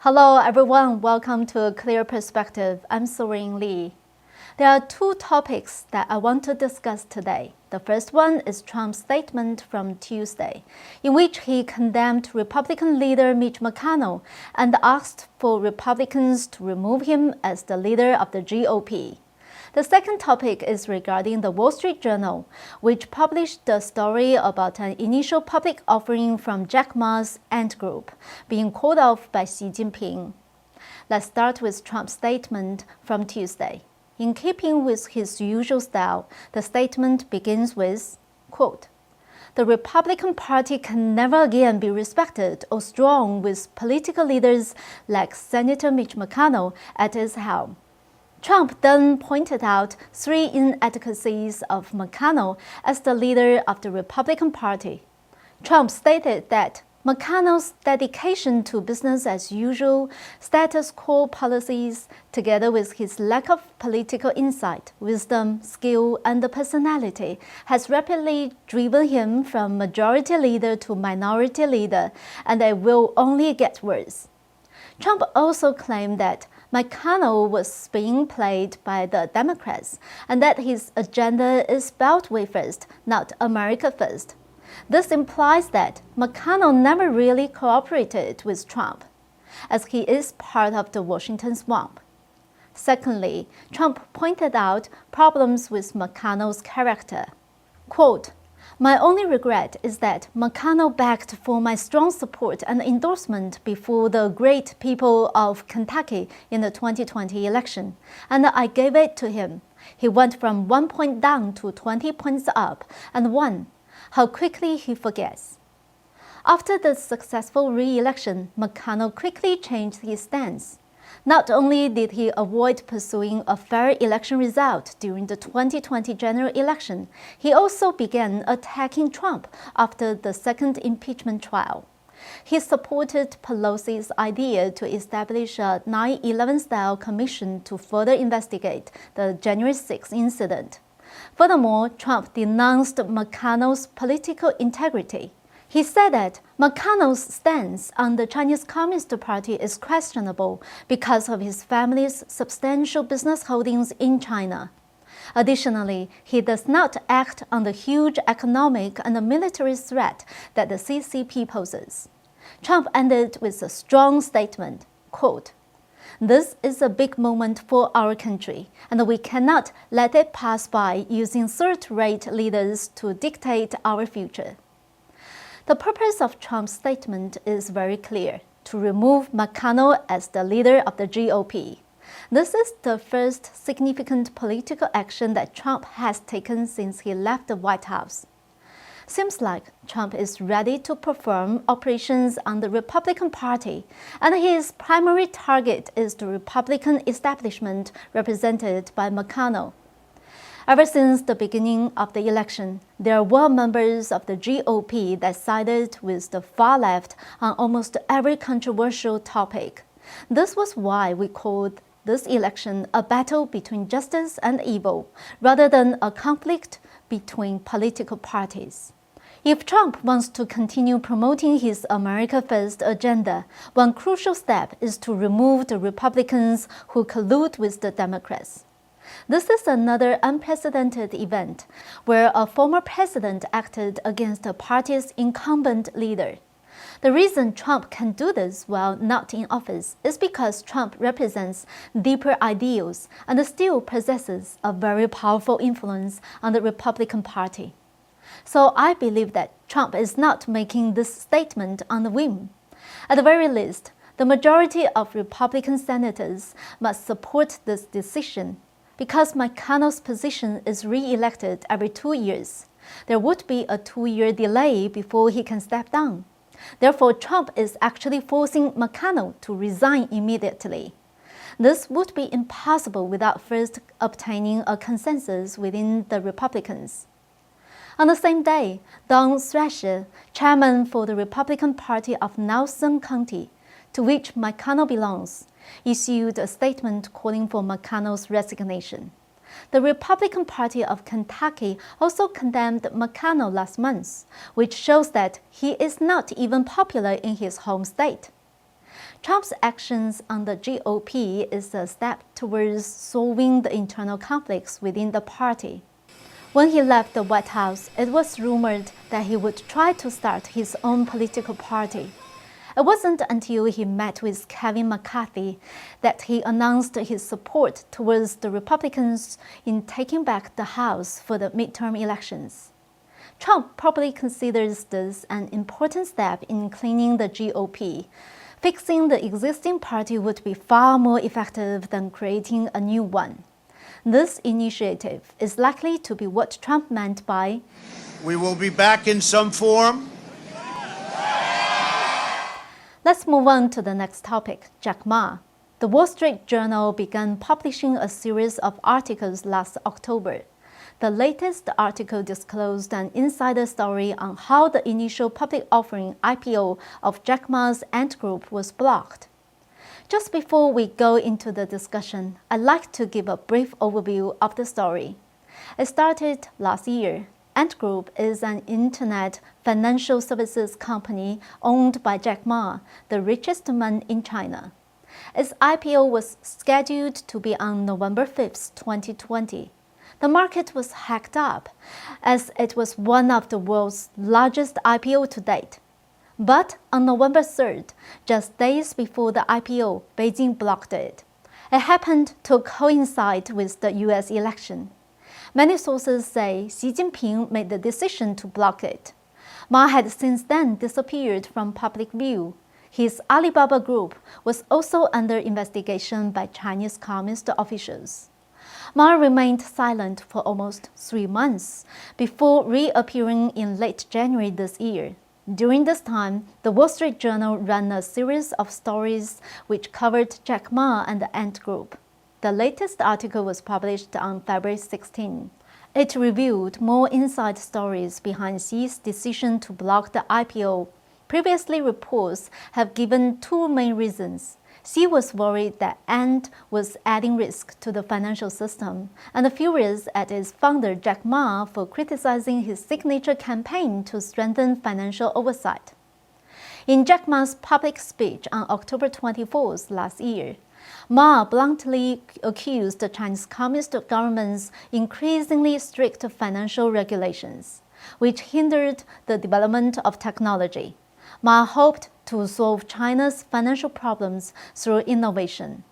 Hello everyone, welcome to A Clear Perspective. I'm Serene. There are two topics that I want to discuss today. The first one is Trump's statement from Tuesday, in which he condemned Republican leader Mitch McConnell and asked for Republicans to remove him as the leader of the GOP. The second topic is regarding the Wall Street Journal, which published a story about an initial public offering from Jack Ma's Ant Group being called off by Xi Jinping. Let's start with Trump's statement from Tuesday. In keeping with his usual style, the statement begins with, quote, "The Republican Party can never again be respected or strong with political leaders like Senator Mitch McConnell at its helm." Trump then pointed out three inadequacies of McConnell as the leader of the Republican Party. Trump stated that McConnell's dedication to business as usual, status quo policies, together with his lack of political insight, wisdom, skill, and personality, has rapidly driven him from majority leader to minority leader, and it will only get worse. Trump also claimed that McConnell was being played by the Democrats and that his agenda is Beltway first, not America first. This implies that McConnell never really cooperated with Trump, as he is part of the Washington swamp. Secondly, Trump pointed out problems with McConnell's character. Quote, "My only regret is that McConnell begged for my strong support and endorsement before the great people of Kentucky in the 2020 election, and I gave it to him. He went from 1 point down to 20 points up and won. How quickly he forgets." After the successful re-election, McConnell quickly changed his stance. Not only did he avoid pursuing a fair election result during the 2020 general election, he also began attacking Trump after the second impeachment trial. He supported Pelosi's idea to establish a 9/11-style commission to further investigate the January 6 incident. Furthermore, Trump denounced McConnell's political integrity. He said that McConnell's stance on the Chinese Communist Party is questionable because of his family's substantial business holdings in China. Additionally, he does not act on the huge economic and military threat that the CCP poses. Trump ended with a strong statement, quote, "This is a big moment for our country, and we cannot let it pass by using third-rate leaders to dictate our future." The purpose of Trump's statement is very clear: to remove McConnell as the leader of the GOP. This is the first significant political action that Trump has taken since he left the White House. Seems like Trump is ready to perform operations on the Republican Party, and his primary target is the Republican establishment represented by McConnell. Ever since the beginning of the election, there were members of the GOP that sided with the far left on almost every controversial topic. This was why we called this election a battle between justice and evil, rather than a conflict between political parties. If Trump wants to continue promoting his America First agenda, one crucial step is to remove the Republicans who collude with the Democrats. This is another unprecedented event where a former president acted against a party's incumbent leader. The reason Trump can do this while not in office is because Trump represents deeper ideals and still possesses a very powerful influence on the Republican Party. So I believe that Trump is not making this statement on a whim. At the very least, the majority of Republican senators must support this decision. Because McConnell's position is re-elected every 2 years, there would be a 2-year delay before he can step down. Therefore, Trump is actually forcing McConnell to resign immediately. This would be impossible without first obtaining a consensus within the Republicans. On the same day, Don Thrasher, chairman for the Republican Party of Nelson County, to which McConnell belongs, issued a statement calling for McConnell's resignation. The Republican Party of Kentucky also condemned McConnell last month, which shows that he is not even popular in his home state. Trump's actions on the GOP is a step towards solving the internal conflicts within the party. When he left the White House, it was rumored that he would try to start his own political party. It wasn't until he met with Kevin McCarthy that he announced his support towards the Republicans in taking back the House for the midterm elections. Trump probably considers this an important step in cleaning the GOP. Fixing the existing party would be far more effective than creating a new one. This initiative is likely to be what Trump meant by, "We will be back in some form." Let's move on to the next topic, Jack Ma. The Wall Street Journal began publishing a series of articles last October. The latest article disclosed an insider story on how the initial public offering IPO of Jack Ma's Ant Group was blocked. Just before we go into the discussion, I'd like to give a brief overview of the story. It started last year. Ant Group is an internet financial services company owned by Jack Ma, the richest man in China. Its IPO was scheduled to be on November 5, 2020. The market was hacked up, as it was one of the world's largest IPO to date. But on November 3rd, just days before the IPO, Beijing blocked it. It happened to coincide with the US election. Many sources say Xi Jinping made the decision to block it. Ma had since then disappeared from public view. His Alibaba Group was also under investigation by Chinese Communist officials. Ma remained silent for almost 3 months before reappearing in late January this year. During this time, the Wall Street Journal ran a series of stories which covered Jack Ma and the Ant Group. The latest article was published on February 16. It revealed more inside stories behind Xi's decision to block the IPO. Previously, reports have given two main reasons. Xi was worried that Ant was adding risk to the financial system, and furious at its founder Jack Ma for criticizing his signature campaign to strengthen financial oversight. In Jack Ma's public speech on October 24th last year, Ma bluntly accused the Chinese Communist government's increasingly strict financial regulations, which hindered the development of technology. Ma hoped to solve China's financial problems through innovation.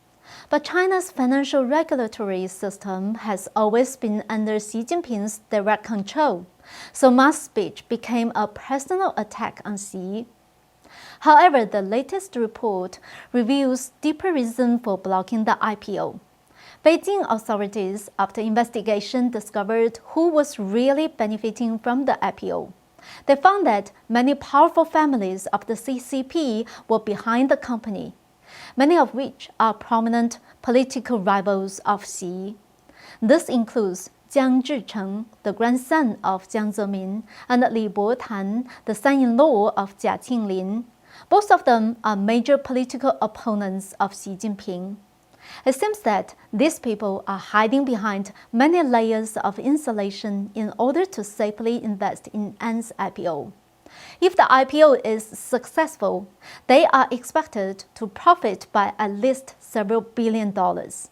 But China's financial regulatory system has always been under Xi Jinping's direct control, so Ma's speech became a personal attack on Xi. However, the latest report reveals deeper reason for blocking the IPO. Beijing authorities, after investigation, discovered who was really benefiting from the IPO. They found that many powerful families of the CCP were behind the company, many of which are prominent political rivals of Xi. This includes Jiang Zhicheng, the grandson of Jiang Zemin, and Li Botan, the son-in-law of Jia Qinglin. Both of them are major political opponents of Xi Jinping. It seems that these people are hiding behind many layers of insulation in order to safely invest in Ant's IPO. If the IPO is successful, they are expected to profit by at least several $billions.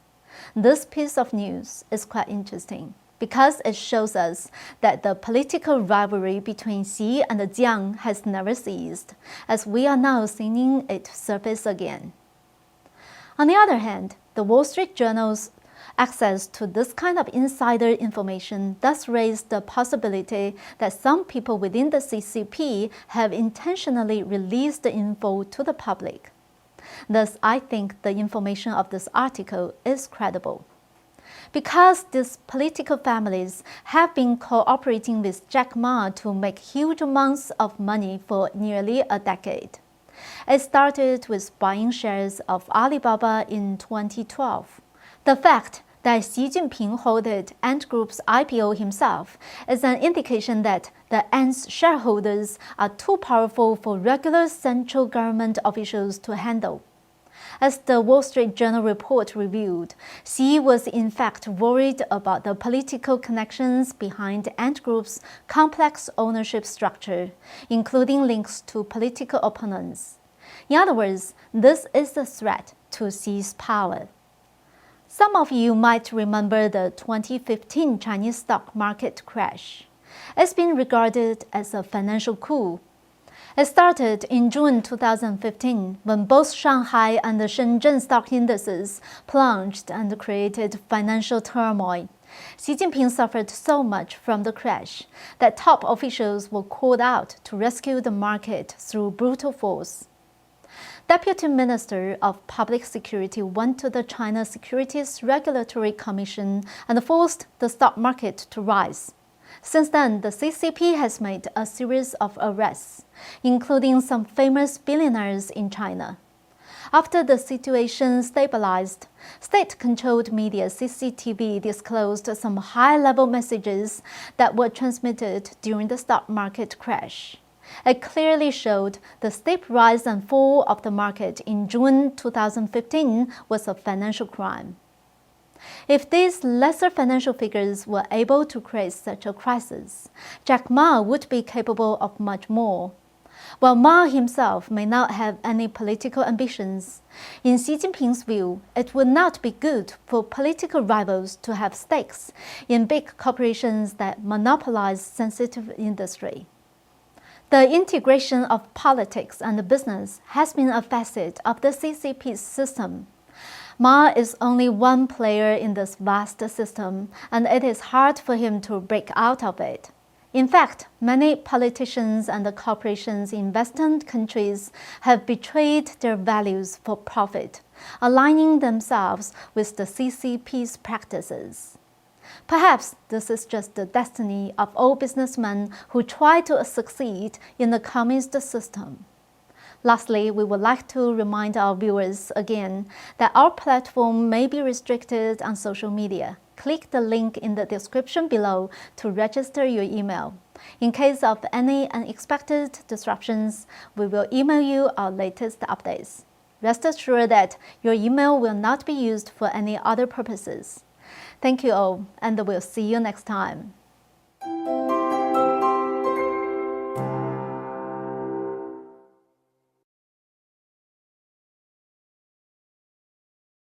This piece of news is quite interesting because it shows us that the political rivalry between Xi and Jiang has never ceased, as we are now seeing it surface again. On the other hand, the Wall Street Journal's access to this kind of insider information does raise the possibility that some people within the CCP have intentionally released the info to the public. Thus, I think the information of this article is credible. Because these political families have been cooperating with Jack Ma to make huge amounts of money for nearly a decade. It started with buying shares of Alibaba in 2012. The fact that Xi Jinping holded Ant Group's IPO himself is an indication that the Ant's shareholders are too powerful for regular central government officials to handle. As the Wall Street Journal report revealed, Xi was in fact worried about the political connections behind Ant Group's complex ownership structure, including links to political opponents. In other words, this is a threat to seize power. Some of you might remember the 2015 Chinese stock market crash. It's been regarded as a financial coup. It started in June 2015 when both Shanghai and the Shenzhen stock indices plunged and created financial turmoil. Xi Jinping suffered so much from the crash that top officials were called out to rescue the market through brutal force. Deputy Minister of Public Security went to the China Securities Regulatory Commission and forced the stock market to rise. Since then, the CCP has made a series of arrests, including some famous billionaires in China. After the situation stabilized, state-controlled media CCTV disclosed some high-level messages that were transmitted during the stock market crash. It clearly showed the steep rise and fall of the market in June 2015 was a financial crime. If these lesser financial figures were able to create such a crisis, Jack Ma would be capable of much more. While Ma himself may not have any political ambitions, in Xi Jinping's view, it would not be good for political rivals to have stakes in big corporations that monopolize sensitive industry. The integration of politics and business has been a facet of the CCP's system. Ma is only one player in this vast system, and it is hard for him to break out of it. In fact, many politicians and corporations in Western countries have betrayed their values for profit, aligning themselves with the CCP's practices. Perhaps this is just the destiny of all businessmen who try to succeed in the communist system. Lastly, we would like to remind our viewers again that our platform may be restricted on social media. Click the link in the description below to register your email. In case of any unexpected disruptions, we will email you our latest updates. Rest assured that your email will not be used for any other purposes. Thank you all, and we'll see you next time.